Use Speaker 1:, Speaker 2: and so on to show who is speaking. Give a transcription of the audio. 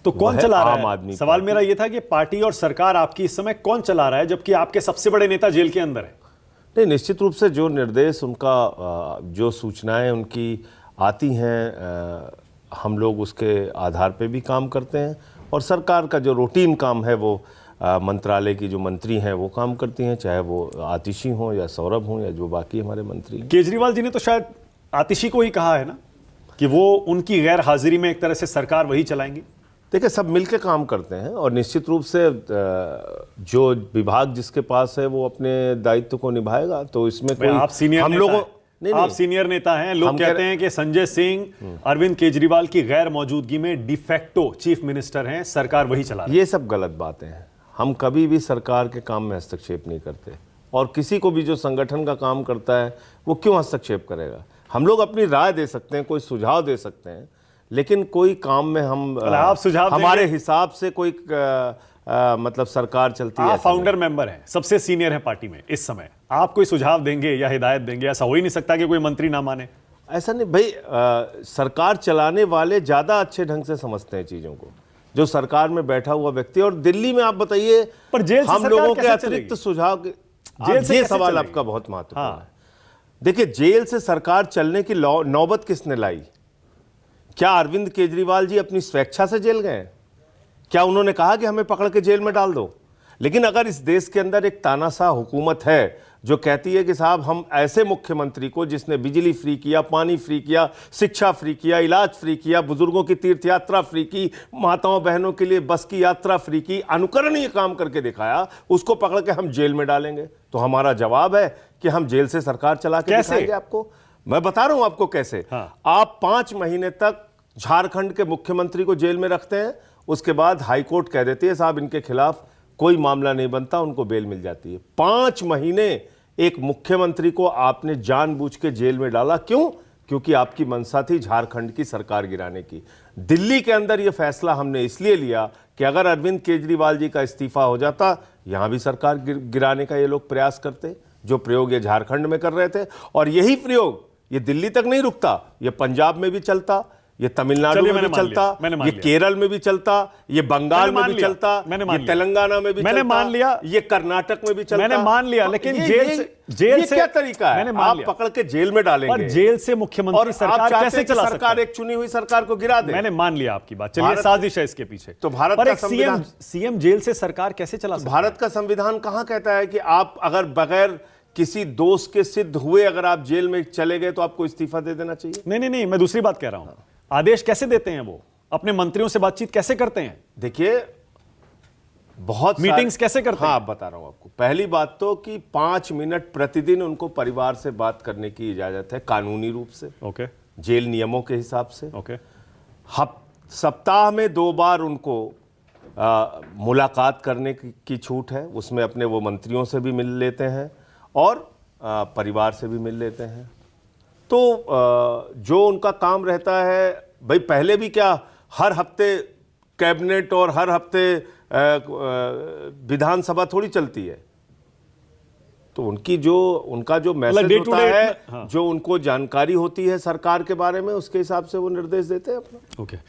Speaker 1: तो कौन चला रहा है?
Speaker 2: आदमी
Speaker 1: सवाल मेरा यह था कि पार्टी और सरकार आपकी इस समय कौन चला रहा है, जबकि आपके सबसे बड़े नेता जेल के अंदर है?
Speaker 2: नहीं, निश्चित रूप से जो निर्देश उनका, जो सूचनाएं उनकी आती हैं, हम लोग उसके आधार पे भी काम करते हैं, और सरकार का जो रूटीन काम है वो मंत्रालय की जो मंत्री हैं वो काम करती हैं, चाहे वो आतिशी हों या सौरभ हों या जो बाकी हमारे मंत्री हैं।
Speaker 1: केजरीवाल जी ने तो शायद आतिशी को ही कहा है ना कि वो उनकी गैर हाजिरी में एक तरह से सरकार वही चलाएंगे।
Speaker 2: देखिए, सब मिलकर काम करते हैं और निश्चित रूप से जो विभाग जिसके पास है वो अपने दायित्व को निभाएगा। तो इसमें कोई
Speaker 1: आप सीनियर
Speaker 2: हम लोगों
Speaker 1: आप सीनियर नेता हैं, लोग कहते हैं कि संजय सिंह अरविंद केजरीवाल की गैर मौजूदगी में डिफेक्टो चीफ मिनिस्टर हैं, सरकार वही चला रही है।
Speaker 2: ये सब गलत बातें हैं। हम कभी भी सरकार के काम में हस्तक्षेप नहीं करते, और किसी को भी जो संगठन का काम करता है वो क्यों हस्तक्षेप करेगा। हम लोग अपनी राय दे सकते हैं, कोई सुझाव दे सकते हैं, लेकिन कोई काम में हम
Speaker 1: आप सुझाव
Speaker 2: हमारे हिसाब से कोई मतलब सरकार चलती है।
Speaker 1: आप फाउंडर मेंबर हैं, सबसे सीनियर हैं पार्टी में इस समय, आप कोई सुझाव देंगे या हिदायत देंगे? ऐसा हो ही नहीं सकता कि कोई मंत्री ना माने।
Speaker 2: ऐसा नहीं भाई, सरकार चलाने वाले ज्यादा अच्छे ढंग से समझते हैं चीजों को, जो सरकार में बैठा हुआ व्यक्ति। और दिल्ली में आप बताइए,
Speaker 1: पर जेल से
Speaker 2: हम
Speaker 1: सरकार
Speaker 2: लोगों के
Speaker 1: कैसे
Speaker 2: अतिरिक्त
Speaker 1: चलेगी?
Speaker 2: सुझाव
Speaker 1: जेल से
Speaker 2: ये
Speaker 1: कैसे
Speaker 2: सवाल
Speaker 1: चलेगी?
Speaker 2: आपका बहुत महत्वपूर्ण
Speaker 1: हाँ।
Speaker 2: है। देखिए, जेल से सरकार चलने की नौबत किसने लाई? क्या अरविंद केजरीवाल जी अपनी स्वेच्छा से जेल गए? क्या उन्होंने कहा कि हमें पकड़ के जेल में डाल दो? लेकिन अगर इस देश के अंदर एक तानाशाह हुकूमत है जो कहती है कि साहब हम ऐसे मुख्यमंत्री को, जिसने बिजली फ्री किया, पानी फ्री किया, शिक्षा फ्री किया, इलाज फ्री किया, बुजुर्गों की तीर्थ यात्रा फ्री की, माताओं बहनों के लिए बस की यात्रा फ्री की, अनुकरणीय काम करके दिखाया, उसको पकड़ के हम जेल में डालेंगे? तो हमारा जवाब है कि हम जेल से सरकार चला के दिखाएंगे आपको। मैं बता रहा हूं आपको कैसे।
Speaker 1: हाँ।
Speaker 2: आप 5 महीने तक झारखंड के मुख्यमंत्री को जेल में रखते हैं, उसके बाद हाईकोर्ट कह देती है साहब इनके खिलाफ कोई मामला नहीं बनता, उनको बेल मिल जाती है। 5 महीने एक मुख्यमंत्री को आपने जानबूझ के जेल में डाला। क्यों? क्योंकि आपकी मंशा थी झारखंड की सरकार गिराने की। दिल्ली के अंदर यह फैसला हमने इसलिए लिया कि अगर अरविंद केजरीवाल जी का इस्तीफा हो जाता, यहां भी सरकार गिराने का ये लोग प्रयास करते, जो प्रयोग ये झारखंड में कर रहे थे। और यही प्रयोग ये दिल्ली तक नहीं रुकता, ये पंजाब में भी चलता, ये तमिलनाडु में भी चलता, ये केरल में भी चलता, ये बंगाल में भी चलता, ये तेलंगाना में भी चलता,
Speaker 1: मैंने मान लिया,
Speaker 2: ये कर्नाटक में भी चलता।
Speaker 1: मैंने मान लिया, लेकिन
Speaker 2: जेल से क्या तरीका है? आप पकड़ के जेल में डालेंगे,
Speaker 1: पर जेल से मुख्यमंत्री सरकार कैसे चला सकता है?
Speaker 2: सरकार एक चुनी हुई सरकार को गिरा दे।
Speaker 1: मैंने मान लिया आपकी बात, चलिए साजिश है इसके पीछे।
Speaker 2: तो भारत का संविधान,
Speaker 1: सीएम जेल से सरकार कैसे चला सकता है?
Speaker 2: भारत का संविधान कहां कहता है कि आप अगर बगैर किसी दोष के सिद्ध हुए अगर आप जेल में चले गए तो आपको इस्तीफा दे देना चाहिए?
Speaker 1: नहीं, मैं दूसरी बात कह रहा हूं। आदेश कैसे देते हैं वो? अपने मंत्रियों से बातचीत कैसे करते हैं?
Speaker 2: देखिए, बहुत
Speaker 1: मीटिंग्स कैसे करते हैं?
Speaker 2: हाँ, बता रहा हूं आपको। पहली बात तो कि 5 मिनट प्रतिदिन उनको परिवार से बात करने की इजाजत है कानूनी रूप से,
Speaker 1: ओके,
Speaker 2: जेल नियमों के हिसाब से।
Speaker 1: ओके,
Speaker 2: सप्ताह में 2 बार उनको मुलाकात करने की छूट है, उसमें अपने वो मंत्रियों से भी मिल लेते हैं और परिवार से भी मिल लेते हैं। तो जो उनका काम रहता है, भाई पहले भी क्या हर हफ्ते कैबिनेट और हर हफ्ते विधानसभा थोड़ी चलती है? तो उनका जो मैसेज होता है, जो उनको जानकारी होती है सरकार के बारे में, उसके हिसाब से वो निर्देश देते हैं अपना।
Speaker 1: ओके।